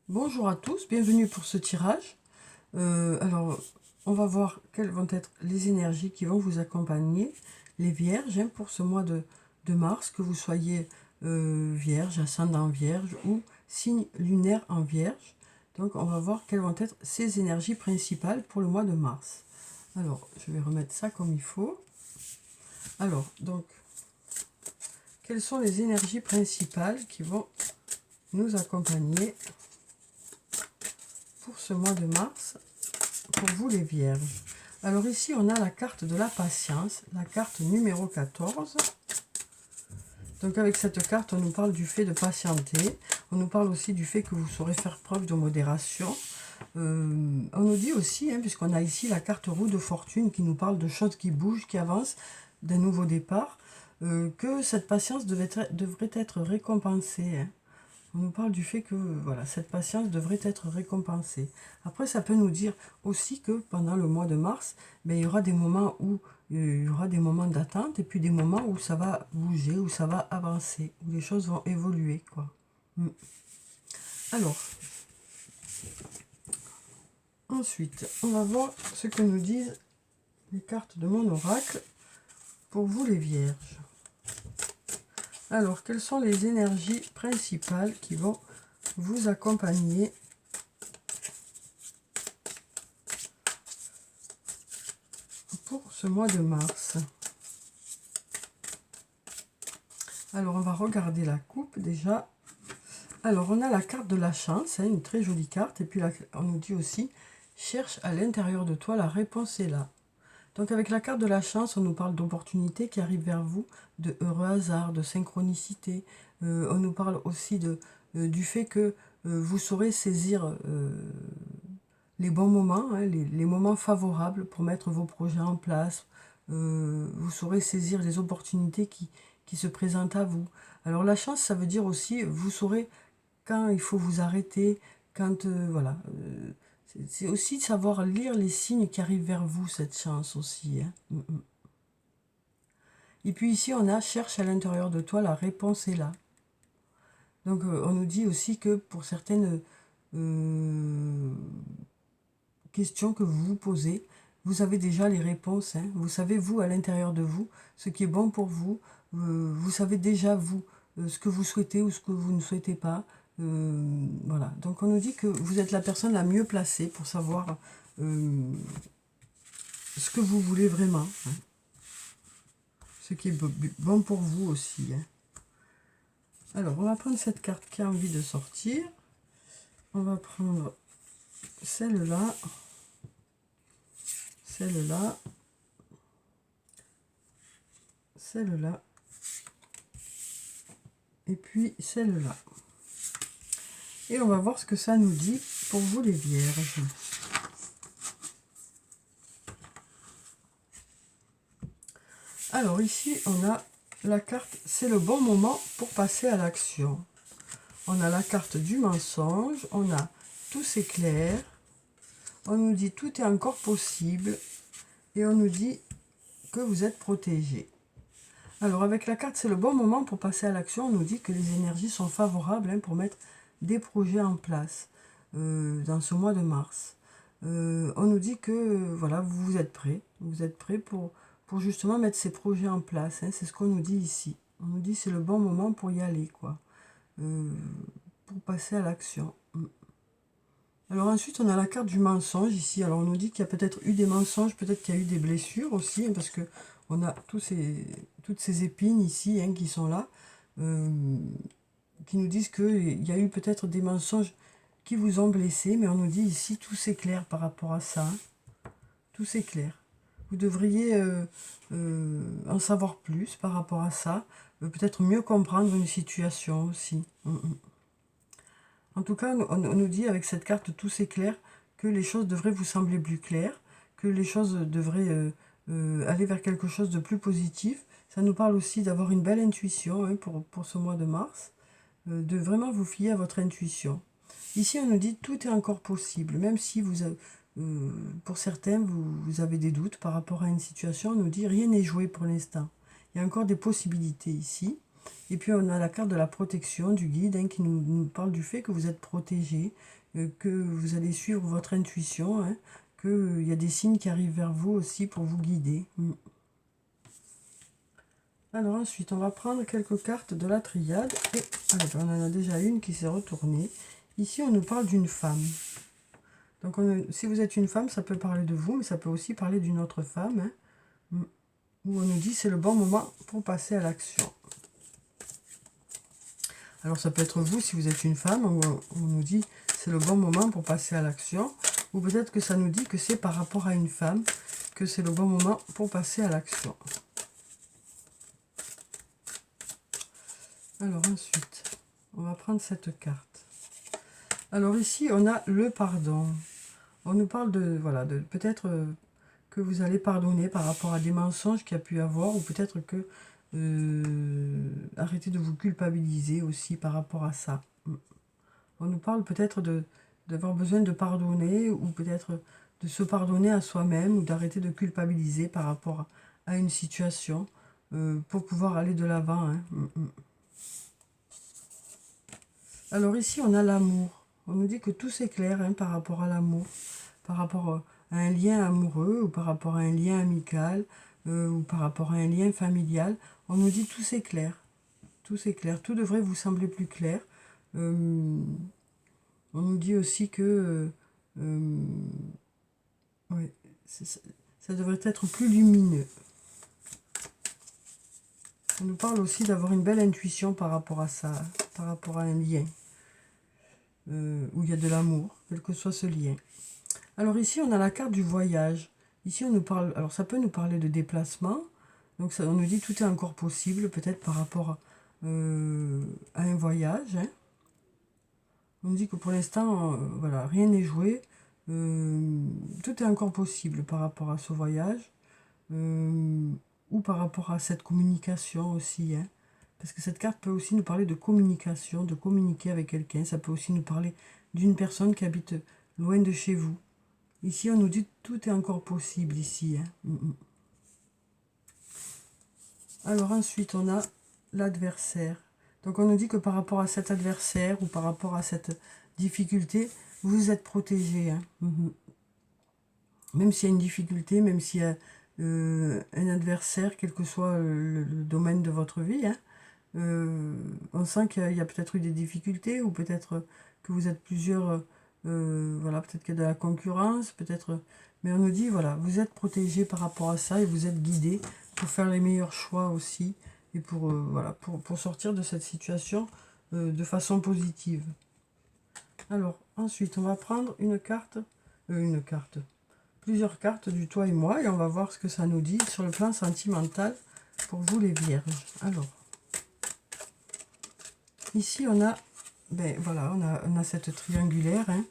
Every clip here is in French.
Bonjour à tous, bienvenue pour ce tirage. Alors, on va voir quelles vont être les énergies qui vont vous accompagner, les vierges, pour ce mois de mars, que vous soyez vierge, ascendant vierge ou signe lunaire en vierge. Donc, on va voir quelles vont être ces énergies principales pour le mois de mars. Alors, je vais remettre ça comme il faut. Alors, donc, quelles sont les énergies principales qui vont nous accompagner pour ce mois de mars, pour vous les vierges? Alors ici, on a la carte de la patience, la carte numéro 14. Donc avec cette carte, on nous parle du fait de patienter. On nous parle aussi du fait que vous saurez faire preuve de modération. On nous dit aussi, puisqu'on a ici la carte roue de fortune qui nous parle de choses qui bougent, qui avancent, d'un nouveau départ, que cette patience devrait être récompensée. On nous parle du fait que voilà, cette patience devrait être récompensée. Après, ça peut nous dire aussi que pendant le mois de mars, il y aura des moments où il y aura des moments d'attente et puis des moments où ça va bouger, où ça va avancer, où les choses vont évoluer, quoi. Alors, ensuite, on va voir ce que nous disent les cartes de mon oracle pour vous les vierges. Alors, quelles sont les énergies principales qui vont vous accompagner pour ce mois de mars? Alors, on va regarder la coupe déjà. Alors, on a la carte de la chance, une très jolie carte. Et puis, on nous dit aussi, cherche à l'intérieur de toi, la réponse est là. Donc, avec la carte de la chance, on nous parle d'opportunités qui arrivent vers vous, de heureux hasards, de synchronicité. On nous parle aussi du fait que vous saurez saisir les bons moments, les moments favorables pour mettre vos projets en place. Vous saurez saisir les opportunités qui se présentent à vous. Alors la chance, ça veut dire aussi, vous saurez quand il faut vous arrêter, quand, voilà. C'est aussi de savoir lire les signes qui arrivent vers vous, cette chance aussi. Et puis ici, on a « cherche à l'intérieur de toi, la réponse est là ». Donc on nous dit aussi que pour certaines questions que vous vous posez, vous avez déjà les réponses. Vous savez, vous, à l'intérieur de vous, ce qui est bon pour vous. Vous savez déjà, vous, ce que vous souhaitez ou ce que vous ne souhaitez pas. Voilà. Donc, on nous dit que vous êtes la personne la mieux placée pour savoir ce que vous voulez vraiment. Ce qui est bon pour vous aussi. Alors, on va prendre cette carte qui a envie de sortir. On va prendre celle-là. Celle-là. Celle-là. Et puis celle-là. Et on va voir ce que ça nous dit pour vous les vierges. Alors ici, on a la carte, c'est le bon moment pour passer à l'action. On a la carte du mensonge, on a tout s'éclaire, on nous dit tout est encore possible et on nous dit que vous êtes protégé. Alors avec la carte c'est le bon moment pour passer à l'action, on nous dit que les énergies sont favorables pour mettre des projets en place dans ce mois de mars. On nous dit que voilà, vous êtes prêts pour justement mettre ces projets en place. C'est ce qu'on nous dit ici. On nous dit c'est le bon moment pour y aller, quoi, pour passer à l'action. Alors ensuite, on a la carte du mensonge ici. Alors on nous dit qu'il y a peut-être eu des mensonges, peut-être qu'il y a eu des blessures aussi, parce que on a toutes ces épines ici qui sont là, qui nous disent qu'il y a eu peut-être des mensonges qui vous ont blessé, mais on nous dit ici tout s'éclaire par rapport à ça. Tout s'éclaire. Vous devriez en savoir plus par rapport à ça, peut-être mieux comprendre une situation aussi. En tout cas, on nous dit avec cette carte tout s'éclaire que les choses devraient vous sembler plus claires, que les choses devraient aller vers quelque chose de plus positif. Ça nous parle aussi d'avoir une belle intuition pour ce mois de mars, de vraiment vous fier à votre intuition. Ici, on nous dit tout est encore possible, même si pour certains, vous avez des doutes par rapport à une situation, on nous dit rien n'est joué pour l'instant. Il y a encore des possibilités ici. Et puis on a la carte de la protection, du guide, hein, qui nous parle du fait que vous êtes protégé, que vous allez suivre votre intuition, hein, qu'il y a des signes qui arrivent vers vous aussi pour vous guider. Alors ensuite, on va prendre quelques cartes de la triade. Et allez, on en a déjà une qui s'est retournée. Ici, on nous parle d'une femme. Donc, si vous êtes une femme, ça peut parler de vous, mais ça peut aussi parler d'une autre femme. Hein, où on nous dit c'est le bon moment pour passer à l'action. Alors, ça peut être vous si vous êtes une femme, où on nous dit c'est le bon moment pour passer à l'action. Ou peut-être que ça nous dit que c'est par rapport à une femme que c'est le bon moment pour passer à l'action. Alors ensuite, on va prendre cette carte. Alors ici, on a le pardon. On nous parle de, voilà, de peut-être que vous allez pardonner par rapport à des mensonges qu'il y a pu avoir, ou peut-être que arrêtez de vous culpabiliser aussi par rapport à ça. On nous parle peut-être d'avoir besoin de pardonner, ou peut-être de se pardonner à soi-même, ou d'arrêter de culpabiliser par rapport à une situation, pour pouvoir aller de l'avant. Hein. Alors ici, on a l'amour. On nous dit que tout s'éclaire, hein, par rapport à l'amour, par rapport à un lien amoureux, ou par rapport à un lien amical, ou par rapport à un lien familial. On nous dit tout s'éclaire. Tout s'éclaire. Tout devrait vous sembler plus clair. On nous dit aussi que ouais, ça devrait être plus lumineux. On nous parle aussi d'avoir une belle intuition par rapport à ça, par rapport à un lien. Où il y a de l'amour, quel que soit ce lien. Alors ici, on a la carte du voyage. Ici, on nous parle, alors ça peut nous parler de déplacement. Donc ça, on nous dit tout est encore possible, peut-être par rapport à un voyage. Hein. On nous dit que pour l'instant, voilà, rien n'est joué. Tout est encore possible par rapport à ce voyage. Ou par rapport à cette communication aussi. Hein. Parce que cette carte peut aussi nous parler de communication, de communiquer avec quelqu'un. Ça peut aussi nous parler d'une personne qui habite loin de chez vous. Ici, on nous dit que tout est encore possible ici. Hein. Alors ensuite, on a l'adversaire. Donc on nous dit que par rapport à cet adversaire ou par rapport à cette difficulté, vous êtes protégé. Hein. Même s'il y a une difficulté, même s'il y a un adversaire, quel que soit le domaine de votre vie, hein, on sent qu'il y a peut-être eu des difficultés, ou peut-être que vous êtes plusieurs, voilà, peut-être qu'il y a de la concurrence, peut-être, mais on nous dit, voilà, vous êtes protégé par rapport à ça, et vous êtes guidé pour faire les meilleurs choix aussi, et pour, voilà, pour sortir de cette situation de façon positive. Alors, ensuite, on va prendre plusieurs cartes du toi et moi, et on va voir ce que ça nous dit sur le plan sentimental pour vous les vierges. Alors, ici on a, ben voilà, on a cette triangulaire, hein.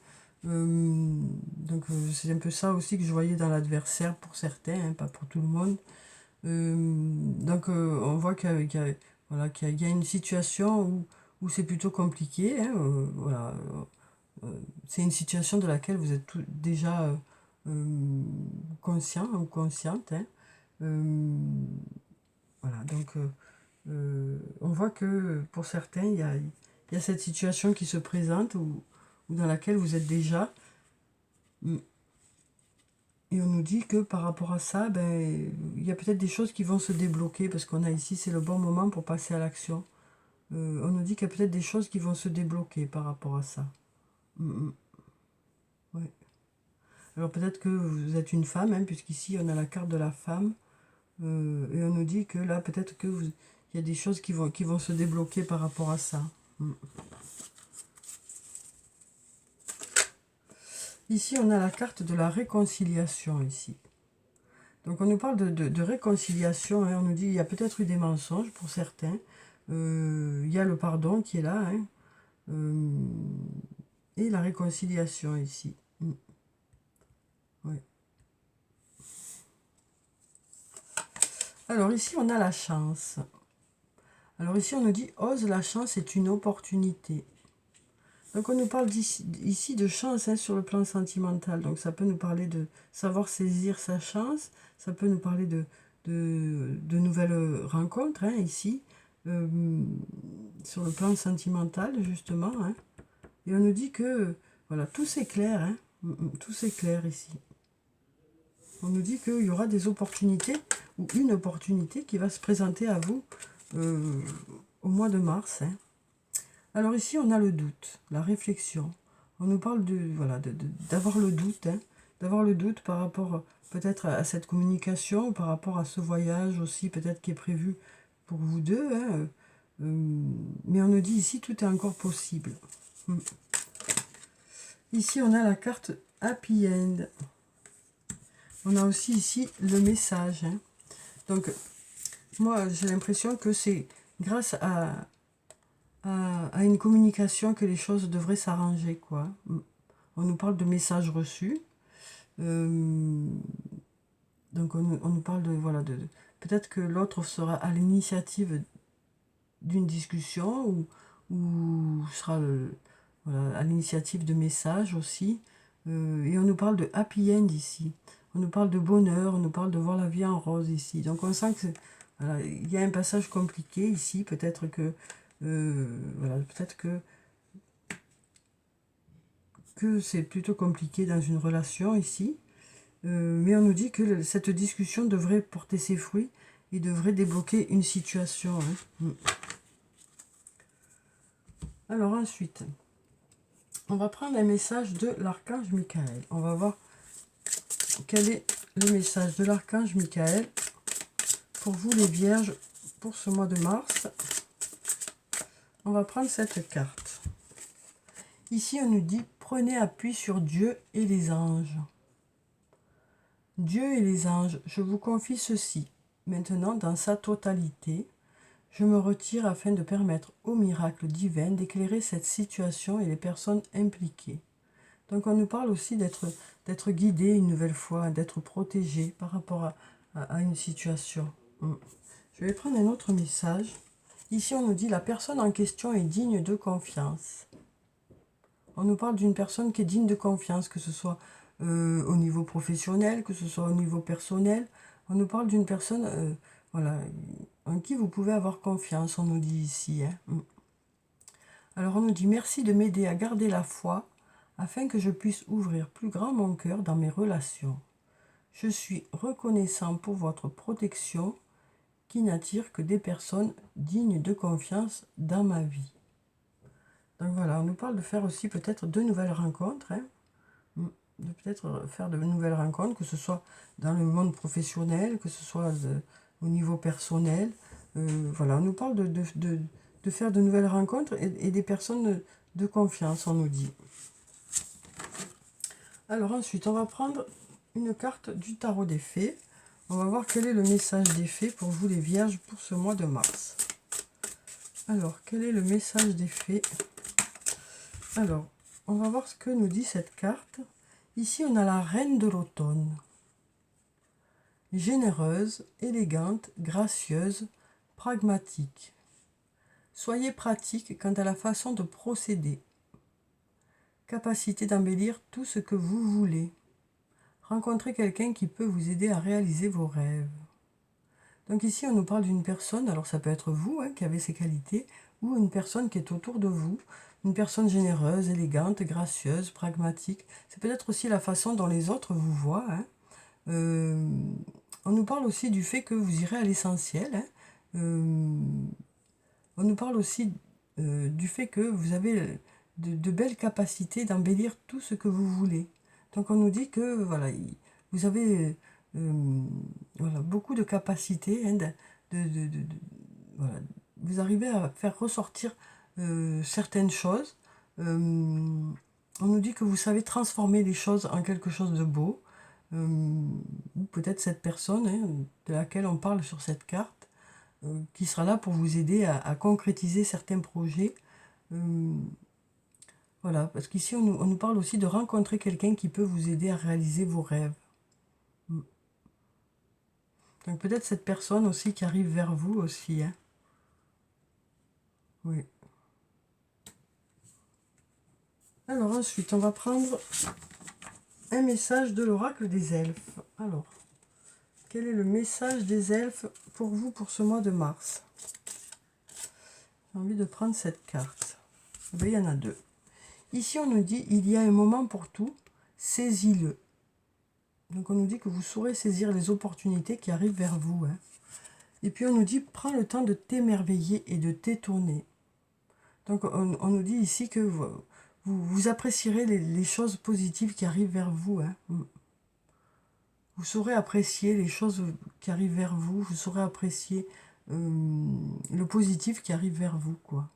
Donc c'est un peu ça aussi que je voyais dans l'adversaire pour certains, hein, pas pour tout le monde. Donc on voit voilà, qu'il y a une situation où c'est plutôt compliqué, hein, voilà. C'est une situation de laquelle vous êtes déjà conscient ou consciente. Hein. Voilà, donc on voit que pour certains, il y a cette situation qui se présente ou dans laquelle vous êtes déjà. Et on nous dit que par rapport à ça, ben, il y a peut-être des choses qui vont se débloquer, parce qu'on a ici, c'est le bon moment pour passer à l'action. On nous dit qu'il y a peut-être des choses qui vont se débloquer par rapport à ça. Ouais. Alors peut-être que vous êtes une femme, hein, puisqu'ici on a la carte de la femme, et on nous dit que là peut-être que il y a des choses qui vont se débloquer par rapport à ça. Ici on a la carte de la réconciliation ici. Donc on nous parle de réconciliation, hein, on nous dit il y a peut-être eu des mensonges pour certains, il y a le pardon qui est là, hein, et la réconciliation ici. Ouais. Alors ici, on a la chance. Alors ici, on nous dit, ose, la chance est une opportunité. Donc on nous parle ici de chance, hein, sur le plan sentimental. Donc ça peut nous parler de savoir saisir sa chance. Ça peut nous parler de nouvelles rencontres, hein, ici. sur le plan sentimental, justement. Hein. Et on nous dit que, voilà, tout s'éclaire, hein. Tout s'éclaire ici. On nous dit qu'il y aura des opportunités, ou une opportunité qui va se présenter à vous au mois de mars. Hein. Alors ici, on a le doute, la réflexion. On nous parle d'avoir le doute, hein, d'avoir le doute par rapport peut-être à cette communication, ou par rapport à ce voyage aussi, peut-être qui est prévu pour vous deux. Hein, mais on nous dit ici, tout est encore possible. Ici, on a la carte Happy End. On a aussi ici le message. Hein. Donc, moi, j'ai l'impression que c'est grâce à une communication que les choses devraient s'arranger, quoi. On nous parle de messages reçus. Donc, on nous parle de peut-être que l'autre sera à l'initiative d'une discussion ou sera à l'initiative de messages aussi. Et on nous parle de happy end ici. On nous parle de bonheur, on nous parle de voir la vie en rose ici. Donc on sent que il y a un passage compliqué ici. Peut-être que peut-être que c'est plutôt compliqué dans une relation ici. Mais on nous dit que cette discussion devrait porter ses fruits et devrait débloquer une situation. Hein. Alors ensuite, on va prendre un message de l'archange Michael. On va voir quel est le message de l'archange Michael pour vous les vierges pour ce mois de mars. On va prendre cette carte. Ici, on nous dit « Prenez appui sur Dieu et les anges ». Dieu et les anges, je vous confie ceci. Maintenant, dans sa totalité, je me retire afin de permettre au miracle divin d'éclairer cette situation et les personnes impliquées. Donc on nous parle aussi d'être guidé une nouvelle fois, d'être protégé par rapport à une situation. Je vais prendre un autre message. Ici on nous dit la personne en question est digne de confiance. On nous parle d'une personne qui est digne de confiance, que ce soit au niveau professionnel, que ce soit au niveau personnel. On nous parle d'une personne en qui vous pouvez avoir confiance, on nous dit ici. Hein. Alors on nous dit merci de m'aider à garder la foi afin que je puisse ouvrir plus grand mon cœur dans mes relations. Je suis reconnaissant pour votre protection qui n'attire que des personnes dignes de confiance dans ma vie. Donc voilà, on nous parle de faire aussi peut-être de nouvelles rencontres, hein, de peut-être faire de nouvelles rencontres, que ce soit dans le monde professionnel, que ce soit au niveau personnel. Voilà, on nous parle de faire de nouvelles rencontres et des personnes de confiance, on nous dit. Alors ensuite, on va prendre une carte du tarot des fées. On va voir quel est le message des fées pour vous les vierges pour ce mois de mars. Alors, quel est le message des fées? Alors, on va voir ce que nous dit cette carte. Ici, on a la reine de l'automne. Généreuse, élégante, gracieuse, pragmatique. Soyez pratique quant à la façon de procéder. Capacité d'embellir tout ce que vous voulez. Rencontrez quelqu'un qui peut vous aider à réaliser vos rêves. Donc ici, on nous parle d'une personne, alors ça peut être vous hein, qui avez ces qualités, ou une personne qui est autour de vous, une personne généreuse, élégante, gracieuse, pragmatique. C'est peut-être aussi la façon dont les autres vous voient. Hein. On nous parle aussi du fait que vous irez à l'essentiel. Hein. On nous parle aussi du fait que vous avez de belles capacités d'embellir tout ce que vous voulez. Donc on nous dit que voilà, vous avez beaucoup de capacités, hein, voilà, vous arrivez à faire ressortir certaines choses. On nous dit que vous savez transformer les choses en quelque chose de beau. Ou peut-être cette personne hein, de laquelle on parle sur cette carte, qui sera là pour vous aider à concrétiser certains projets. Voilà, parce qu'ici on nous parle aussi de rencontrer quelqu'un qui peut vous aider à réaliser vos rêves. Donc peut-être cette personne aussi qui arrive vers vous aussi. Hein. Oui. Alors ensuite, on va prendre un message de l'oracle des elfes. Alors, quel est le message des elfes pour vous pour ce mois de mars? J'ai envie de prendre cette carte. Il y en a deux. Ici, on nous dit, il y a un moment pour tout, saisis-le. Donc, on nous dit que vous saurez saisir les opportunités qui arrivent vers vous. Hein. Et puis, on nous dit, prends le temps de t'émerveiller et de t'étonner. Donc, on nous dit ici que vous apprécierez les choses positives qui arrivent vers vous. Hein. Vous saurez apprécier les choses qui arrivent vers vous. Vous saurez apprécier le positif qui arrive vers vous, quoi.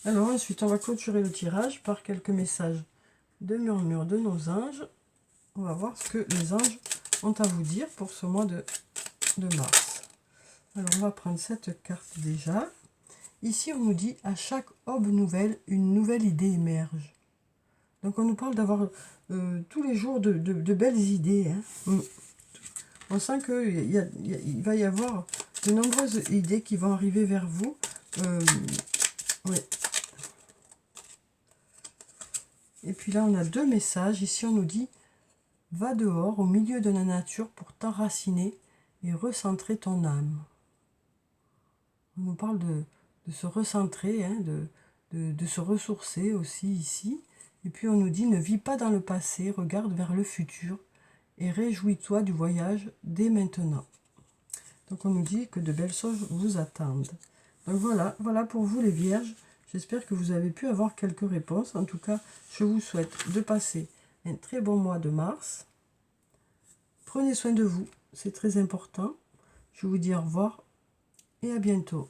Alors ensuite, on va clôturer le tirage par quelques messages de murmure de nos anges. On va voir ce que les anges ont à vous dire pour ce mois de mars. Alors, on va prendre cette carte déjà. Ici, on nous dit, à chaque aube nouvelle, une nouvelle idée émerge. Donc, on nous parle d'avoir tous les jours de belles idées. Hein. On sent qu'il va y avoir de nombreuses idées qui vont arriver vers vous. Oui. Et puis là, on a deux messages. Ici, on nous dit, va dehors, au milieu de la nature, pour t'enraciner et recentrer ton âme. On nous parle de se recentrer, hein, de se ressourcer aussi ici. Et puis, on nous dit, ne vis pas dans le passé, regarde vers le futur et réjouis-toi du voyage dès maintenant. Donc, on nous dit que de belles choses vous attendent. Donc, voilà pour vous les vierges. J'espère que vous avez pu avoir quelques réponses. En tout cas, je vous souhaite de passer un très bon mois de mars. Prenez soin de vous, c'est très important. Je vous dis au revoir et à bientôt.